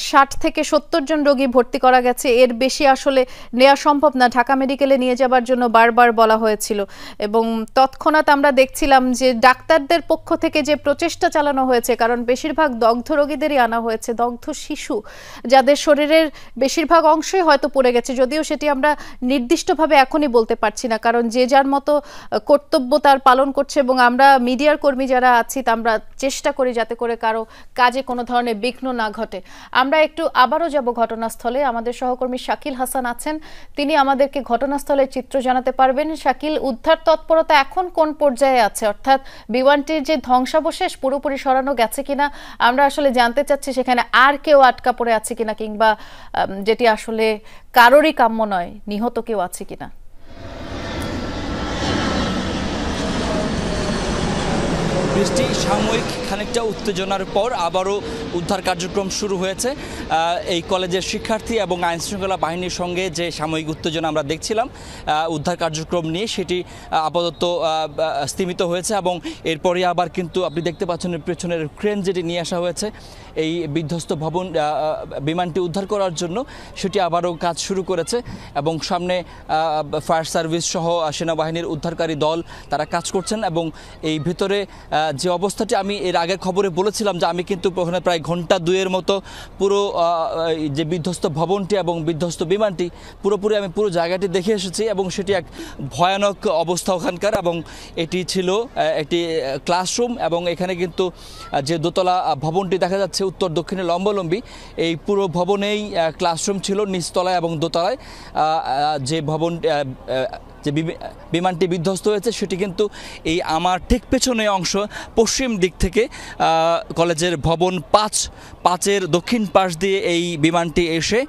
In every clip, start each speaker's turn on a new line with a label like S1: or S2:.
S1: 60 থেকে 70 জন রোগী ভর্তি করা গেছে। এর বেশি আসলে নেওয়া সম্ভব না, ঢাকা মেডিকেলে নিয়ে যাবার জন্য বারবার বলা হয়েছিল এবং তৎক্ষণাৎ আমরা দেখছিলাম যে ডাক্তারদের পক্ষ থেকে যে প্রচেষ্টা চালানো হয়েছে, কারণ বেশিরভাগ দগ্ধ রোগীদেরই আনা হয়েছে, দগ্ধ শিশু যাদের শরীরের বেশিরভাগ অংশই হয়তো পড়ে গেছে, যদিও সেটি আমরা নির্দিষ্টভাবে এখনই বলতে পারছি না, কারণ যে যার মতো কর্তব্য তার পালন করছে এবং আমরা মিডিয়ার কর্মী যারা আছি আমরা চেষ্টা করি যাতে করে কারো কাজে কোনো ধরনের বিঘ্ন না ঘটে। আমরা একটু আবারও যাব ঘটনাস্থলে, আমাদের সহকর্মী শাকিল হাসান আছেন, তিনি আমাদেরকে ঘটনাস্থলের চিত্র জানাতে পারবেন। শাকিল, উদ্ধার তৎপরতা এখন কোন পর্যায়ে আছে, অর্থাৎ বিমানটির যে ধ্বংসাবশেষ পুরোপুরি সরানো গেছে কিনা আমরা আসলে জানতে চাচ্ছি, সেখানে আর কেউ আটকা পড়ে আছে কিনা, কিংবা যেটি আসলে কারোরই কাম্য নয়, নিহত কেউ আছে কিনা?
S2: বৃষ্টি, সাময়িক খানিকটা উত্তেজনার পর আবারও উদ্ধার কার্যক্রম শুরু হয়েছে। এই কলেজের শিক্ষার্থী এবং আইনশৃঙ্খলা বাহিনীর সঙ্গে যে সাময়িক উত্তেজনা আমরা দেখছিলাম উদ্ধার কার্যক্রম নিয়ে, সেটি আপাতত স্তীমিত হয়েছে এবং এরপরে আবার কিন্তু আপনি দেখতে পাচ্ছেন পেছনের ক্রেন যেটি নিয়ে আসা হয়েছে এই বিধ্বস্ত ভবন বিমানটি উদ্ধার করার জন্য, সেটি আবারও কাজ শুরু করেছে এবং সামনে ফায়ার সার্ভিস সহ সেনাবাহিনীর উদ্ধারকারী দল তারা কাজ করছেন। এবং এই ভিতরে যে অবস্থাটি আমি এর আগের খবরে বলেছিলাম যে আমি কিন্তু ওখানে প্রায় ঘন্টা দুয়ের মতো পুরো যে বিধ্বস্ত ভবনটি এবং বিধ্বস্ত বিমানটি পুরোপুরি আমি পুরো জায়গাটি দেখে এসেছি এবং সেটি এক ভয়ানক অবস্থা ওখানকার। এবং এটি ছিল একটি ক্লাসরুম এবং এখানে কিন্তু যে দোতলা ভবনটি দেখা যাচ্ছে উত্তর দক্ষিণে লম্বালম্বী, এই পুরো ভবনেই ক্লাসরুম ছিল নিচতলায় এবং দোতলায়। যে ভবন যে বিমানটি বিধ্বস্ত হয়েছে সেটি কিন্তু এই আমার ঠিক পেছনে অংশ পশ্চিম দিক থেকে কলেজের ভবন 5-এর দক্ষিণ পাশ দিয়ে এই বিমানটি এসে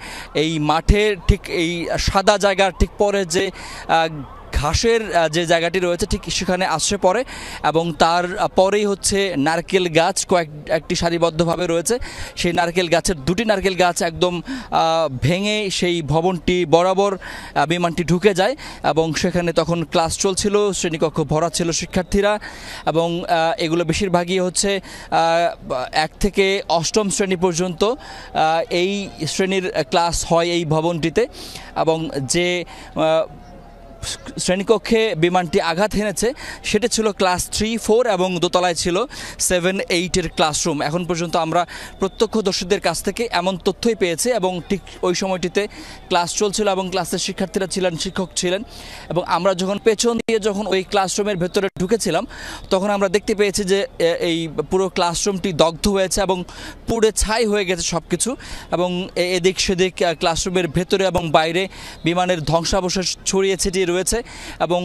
S2: এই মাঠের ঠিক এই সাদা জায়গার ঠিক পরে যে ঘাসের যে জায়গাটি রয়েছে ঠিক সেখানে আশ্রয় পড়ে এবং তার পরেই হচ্ছে নারকেল গাছ একটি সারিবদ্ধভাবে রয়েছে। সেই নারকেল গাছের দুটি নারকেল গাছ একদম ভেঙে সেই ভবনটি বরাবর বিমানটি ঢুকে যায় এবং সেখানে তখন ক্লাস চলছিল, শ্রেণীকক্ষ ভরা ছিল শিক্ষার্থীরা এবং এগুলো বেশিরভাগই হচ্ছে 1 থেকে 8ম শ্রেণী পর্যন্ত এই শ্রেণীর ক্লাস হয় এই ভবনটিতে। এবং যে শ্রেণীকক্ষে বিমানটি আঘাত হেনেছে সেটা ছিল ক্লাস 3, 4 এবং দোতলায় ছিল 7, 8-এর ক্লাসরুম। এখন পর্যন্ত আমরা প্রত্যক্ষদর্শীদের কাছ থেকে এমন তথ্যই পেয়েছি এবং ঠিক ওই সময়টিতে ক্লাস চলছিল এবং ক্লাসের শিক্ষার্থীরা ছিলেন, শিক্ষক ছিলেন। এবং আমরা যখন পেছন দিয়ে যখন ওই ক্লাসরুমের ভেতরে ঢুকেছিলাম তখন আমরা দেখতে পেয়েছি যে এই পুরো ক্লাসরুমটি দগ্ধ হয়েছে এবং পুড়ে ছাই হয়ে গেছে সব কিছু। এবং এদিক সেদিক ক্লাসরুমের ভেতরে এবং বাইরে বিমানের ধ্বংসাবশেষ ছড়িয়ে ছিটিয়ে রয়েছে এবং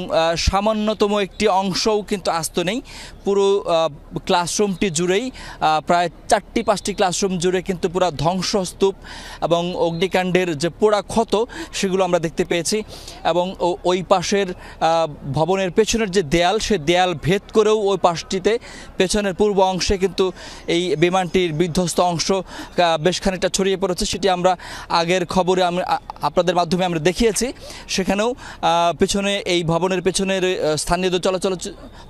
S2: সামান্যতম একটি অংশও কিন্তু আস্ত নেই। পুরো ক্লাসরুমটি জুড়েই প্রায় 4-5টি ক্লাসরুম জুড়ে কিন্তু পুরো ধ্বংসস্তূপ এবং অগ্নিকাণ্ডের যে পোড়া ক্ষত সেগুলো আমরা দেখতে পেয়েছি। এবং ওই পাশের ভবনের পেছনের যে দেয়াল, সে দেয়াল ভেদ করেও ওই পাশটিতে পেছনের পূর্ব অংশে কিন্তু এই বিমানটির বিধ্বস্ত অংশ বেশ খানিকটা ছড়িয়ে পড়েছে। সেটি আমরা আগের খবরে আপনাদের মাধ্যমে আমরা দেখিয়েছি। সেখানেও পেছনে এই ভবনের পেছনের স্থানীয়দের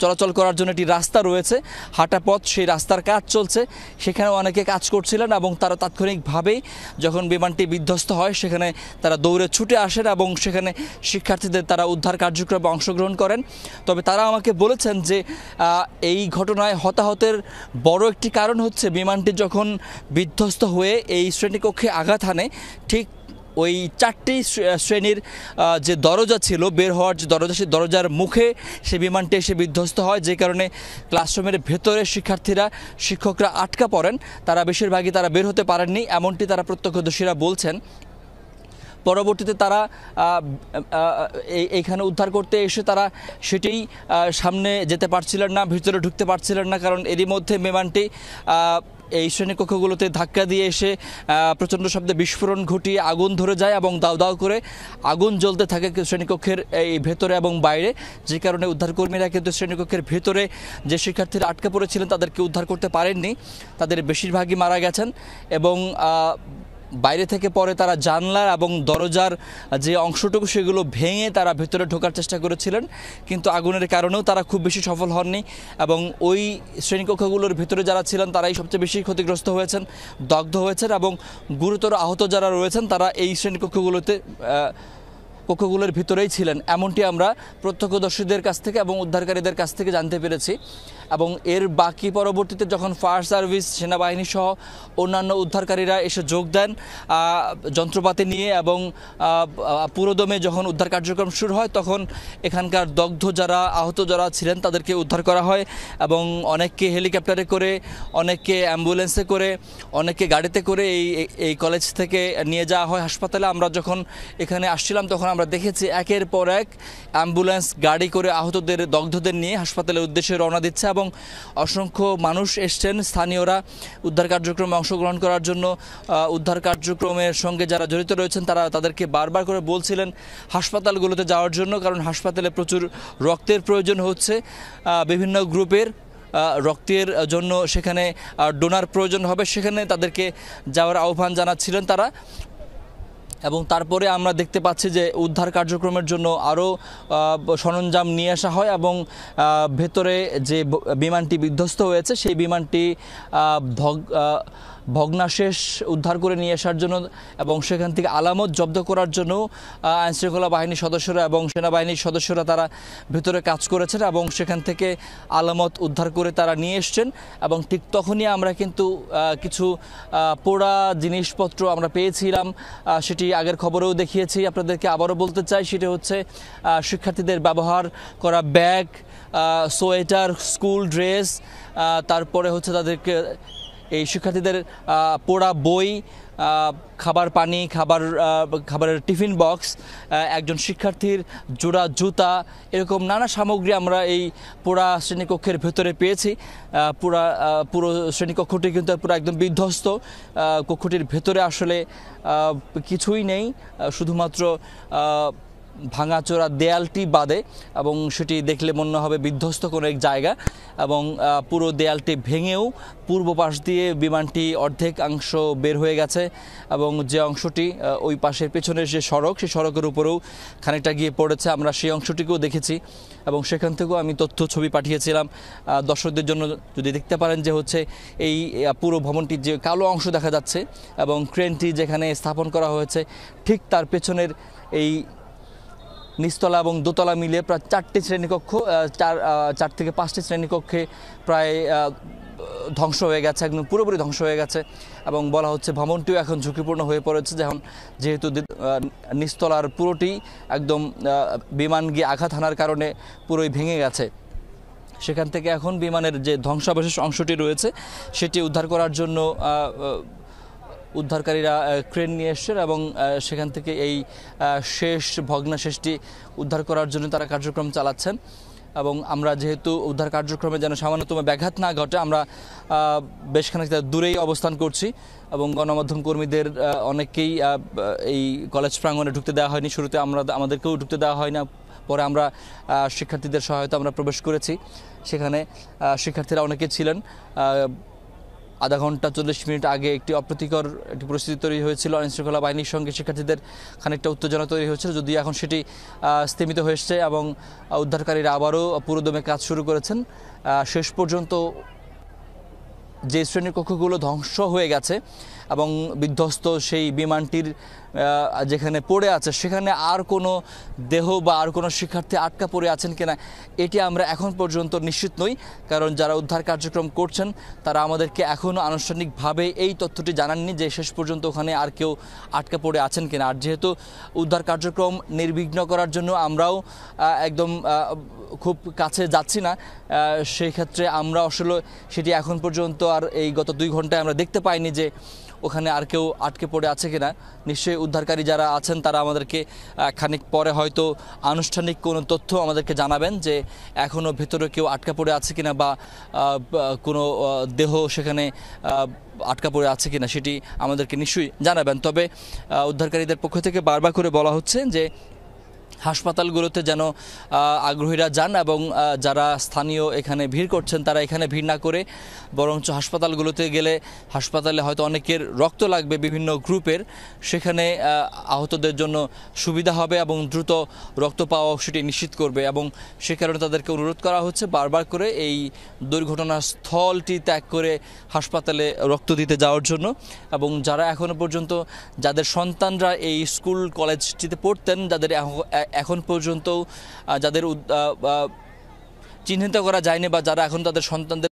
S2: চলাচল করার জন্য একটি রাস্তা রয়েছে, হাঁটা পথ, সেই রাস্তার কাজ চলছে, সেখানেও অনেকে কাজ করছিলেন এবং তারা তাৎক্ষণিকভাবেই যখন বিমানটি বিধ্বস্ত হয় সেখানে তারা দৌড়ে ছুটে আসেন এবং সেখানে শিক্ষার্থীদের তারা উদ্ধার কার্যক্রমে অংশগ্রহণ করেন। তবে তারা আমাকে বলেছেন যে এই ঘটনায় হতাহতের বড় একটি কারণ হচ্ছে বিমানটি যখন বিধ্বস্ত হয়ে এই শ্রেণীকক্ষে আঘাত হানে ঠিক ওই 4টি শ্রেণীর যে দরজা ছিল, বের হওয়ার যে দরজা, সেই দরজার মুখে সে বিমানটি এসে বিধ্বস্ত হয়, যে কারণে ক্লাসরুমের ভেতরে শিক্ষকরা আটকা পড়েন, তারা বেশিরভাগই তারা বের হতে পারেননি, এমনটি তারা প্রত্যক্ষদর্শীরা বলছেন। পরবর্তীতে তারা এইখানে উদ্ধার করতে এসে তারা সেটাই সামনে যেতে পারছিলেন না, ভিতরে ঢুকতে পারছিলেন না, কারণ এরই মধ্যে বিমানটি এই শ্রেণীকক্ষগুলোতে ধাক্কা দিয়ে এসে প্রচণ্ড শব্দে বিস্ফোরণ ঘটিয়ে আগুন ধরে যায় এবং দাউ দাউ করে আগুন জ্বলতে থাকে শ্রেণীকক্ষের এই ভেতরে এবং বাইরে, যে কারণে উদ্ধারকর্মীরা কিন্তু শ্রেণীকক্ষের ভেতরে যে শিক্ষার্থীরা আটকে পড়েছিলেন তাদেরকে উদ্ধার করতে পারেননি, তাদের বেশিরভাগই মারা গেছেন। এবং বাইরে থেকে পরে তারা জানলা এবং দরজার যে অংশটুকু সেগুলো ভেঙে তারা ভেতরে ঢোকার চেষ্টা করেছিলেন, কিন্তু আগুনের কারণেও তারা খুব বেশি সফল হননি এবং ওই শ্রেণীকক্ষগুলোর ভেতরে যারা ছিলেন তারাই সবচেয়ে বেশি ক্ষতিগ্রস্ত হয়েছেন, দগ্ধ হয়েছেন এবং গুরুতর আহত যারা রয়েছেন তারা এই কক্ষগুলোর ভিতরেই ছিলেন, এমনটি আমরা প্রত্যক্ষদর্শীদের কাছ থেকে এবং উদ্ধারকারীদের কাছ থেকে জানতে পেরেছি। এবং এর বাকি পরবর্তীতে যখন ফায়ার সার্ভিস, সেনাবাহিনী সহ অন্যান্য উদ্ধারকারীরা এসে যোগ দেন যন্ত্রপাতি নিয়ে এবং পুরোদমে যখন উদ্ধার কার্যক্রম শুরু হয়, তখন এখানকার দগ্ধ যারা, আহত যারা ছিলেন তাদেরকে উদ্ধার করা হয় এবং অনেককে হেলিকপ্টারে করে, অনেককে অ্যাম্বুলেন্সে করে, অনেককে গাড়িতে করে এই কলেজ থেকে নিয়ে যাওয়া হয় হাসপাতালে। আমরা যখন এখানে আসছিলাম তখন আমরা দেখেছি একের পর এক অ্যাম্বুলেন্স গাড়ি করে আহতদের, দগ্ধদের নিয়ে হাসপাতালের উদ্দেশ্যে রওনা দিচ্ছে এবং অসংখ্য মানুষ এসছেন, স্থানীয়রা উদ্ধার কার্যক্রমে অংশগ্রহণ করার জন্য। উদ্ধার কার্যক্রমের সঙ্গে যারা জড়িত রয়েছেন তারা তাদেরকে বারবার করে বলছিলেন হাসপাতালগুলোতে যাওয়ার জন্য, কারণ হাসপাতালে প্রচুর রক্তের প্রয়োজন হচ্ছে, বিভিন্ন গ্রুপের রক্তের জন্য সেখানে ডোনার প্রয়োজন হবে, সেখানে তাদেরকে যাওয়ার আহ্বান জানাচ্ছিলেন তারা। এবং তারপরে আমরা দেখতে পাচ্ছি যে উদ্ধার কার্যক্রমের জন্য আরও সরঞ্জাম নিয়ে আসা হয় এবং ভেতরে যে বিমানটি বিধ্বস্ত হয়েছে সেই বিমানটি ভগ্নাশেষ উদ্ধার করে নিয়ে আসার জন্য এবং সেখান থেকে আলামত জব্দ করার জন্য আইনশৃঙ্খলা বাহিনীর সদস্যরা এবং সেনাবাহিনীর সদস্যরা তারা ভেতরে কাজ করেছেন এবং সেখান থেকে আলামত উদ্ধার করে তারা নিয়ে এসছেন। এবং ঠিক তখনই আমরা কিন্তু কিছু পোড়া জিনিসপত্র আমরা পেয়েছিলাম, সেটি আগের খবরেও দেখিয়েছি, আপনাদেরকে আবারও বলতে চাই। সেটা হচ্ছে শিক্ষার্থীদের ব্যবহার করা ব্যাগ, সোয়েটার, স্কুল ড্রেস, তারপরে হচ্ছে তাদেরকে এই শিক্ষার্থীদের পোড়া বই, খাবার পানি, খাবারের টিফিন বক্স, একজন শিক্ষার্থীর জোড়া জুতা, এরকম নানা সামগ্রী আমরা এই পোড়া শ্রেণীকক্ষের ভেতরে পেয়েছি। পুরো শ্রেণীকক্ষটি কিন্তু পুরো একদম বিধ্বস্ত। কক্ষটির ভেতরে আসলে কিছুই নেই, শুধুমাত্র ভাঙাচোরা দেয়ালটি বাদে, এবং সেটি দেখলে মনে হবে বিধ্বস্ত কোনো এক জায়গা। এবং পুরো দেয়ালটি ভেঙেও পূর্ব পাশ দিয়ে বিমানটি অর্ধেক অংশ বের হয়ে গেছে এবং যে অংশটি ওই পাশের পেছনের যে সড়ক, সেই সড়কের উপরেও খানিকটা গিয়ে পড়েছে। আমরা সেই অংশটিকেও দেখেছি এবং সেখান থেকেও আমি তথ্য ছবি পাঠিয়েছিলাম দর্শকদের জন্য। যদি দেখতে পারেন যে হচ্ছে এই পুরো ভবনটির যে কালো অংশ দেখা যাচ্ছে এবং ক্রেনটি যেখানে স্থাপন করা হয়েছে ঠিক তার পেছনের এই নিচতলা এবং দোতলা মিলে প্রায় 4টি শ্রেণীকক্ষ, 4 থেকে 5টি শ্রেণীকক্ষে প্রায় ধ্বংস হয়ে গেছে, একদম পুরোপুরি ধ্বংস হয়ে গেছে। এবং বলা হচ্ছে ভবনটিও এখন ঝুঁকিপূর্ণ হয়ে পড়েছে, যেহেতু নিচতলার পুরোটি একদম বিমান গিয়ে আঘাত হানার কারণে পুরোই ভেঙে গেছে। সেখান থেকে এখন বিমানের যে ধ্বংসাবশেষ অংশটি রয়েছে সেটি উদ্ধার করার জন্য উদ্ধারকারীরা ক্রেন নিয়ে এসছেন এবং সেখান থেকে এই ভগ্নাশেষটি উদ্ধার করার জন্য তারা কার্যক্রম চালাচ্ছেন। এবং আমরা যেহেতু উদ্ধার কার্যক্রমে যেন সামান্যতম ব্যাঘাত না ঘটে, আমরা বেশ খানিকটা দূরেই অবস্থান করছি এবং গণমাধ্যম কর্মীদের অনেককেই এই কলেজ প্রাঙ্গণে ঢুকতে দেওয়া হয়নি। শুরুতে আমাদেরকেও ঢুকতে দেওয়া হয় না, পরে আমরা শিক্ষার্থীদের সহায়তা আমরা প্রবেশ করেছি। সেখানে শিক্ষার্থীরা অনেকে ছিলেন। আধা ঘন্টা 40 মিনিট আগে একটি অপ্রীতিকর একটি পরিস্থিতি তৈরি হয়েছিল, আইনশৃঙ্খলা বাহিনীর সঙ্গে শিক্ষার্থীদের খানিকটা উত্তেজনা তৈরি হয়েছিল, যদিও এখন সেটি স্থিমিত হয়েছে এবং উদ্ধারকারীরা আবারও পুরোদমে কাজ শুরু করেছেন। শেষ পর্যন্ত যে শ্রেণীকক্ষগুলো ধ্বংস হয়ে গেছে এবং বিধ্বস্ত সেই বিমানটির যেখানে পড়ে আছে সেখানে আর কোনো দেহ বা আর কোনো শিক্ষার্থী আটকা পড়ে আছেন কিনা এটি আমরা এখন পর্যন্ত নিশ্চিত নই, কারণ যারা উদ্ধার কার্যক্রম করছেন তারা আমাদেরকে এখনও আনুষ্ঠানিকভাবে এই তথ্যটি জানাননি যে শেষ পর্যন্ত ওখানে আর কেউ আটকা পড়ে আছেন কিনা। আর যেহেতু উদ্ধার কার্যক্রম নির্বিঘ্ন করার জন্য আমরাও একদম খুব কাছে যাচ্ছি না, সেই ক্ষেত্রে আমরা আসলে সেটি এখন পর্যন্ত আর এই গত 2 ঘন্টায় আমরা দেখতে পাইনি যে ওখানে আর কেউ আটকে পড়ে আছে কিনা। নিশ্চয়ই উদ্ধারকারী যারা আছেন তারা আমাদেরকে খানিক পরে হয়তো আনুষ্ঠানিক কোনো তথ্য আমাদেরকে জানাবেন যে এখনও ভেতরে কেউ আটকা পড়ে আছে কিনা বা কোনো দেহ সেখানে আটকা পড়ে আছে কিনা সেটি আমাদেরকে নিশ্চয়ই জানাবেন। তবে উদ্ধারকারীদের পক্ষ থেকে বারবার করে বলা হচ্ছে যে হাসপাতালগুলোতে যেন আগ্রহীরা যান এবং যারা স্থানীয় এখানে ভিড় করছেন তারা এখানে ভিড় না করে বরঞ্চ হাসপাতালগুলোতে গেলে হাসপাতালে হয়তো অনেকের রক্ত লাগবে বিভিন্ন গ্রুপের, সেখানে আহতদের জন্য সুবিধা হবে এবং দ্রুত রক্ত পাওয়া সেটি নিশ্চিত করবে। এবং সে কারণে তাদেরকে অনুরোধ করা হচ্ছে বারবার করে এই দুর্ঘটনার স্থলটি ত্যাগ করে হাসপাতালে রক্ত দিতে যাওয়ার জন্য। এবং যারা এখনও পর্যন্ত যাদের সন্তানরা এই স্কুল কলেজটিতে পড়তেন, যাদের এখন পর্যন্ত যাদের চিহ্নিত করা যায়নি বা যারা এখন তাদের সন্তানদের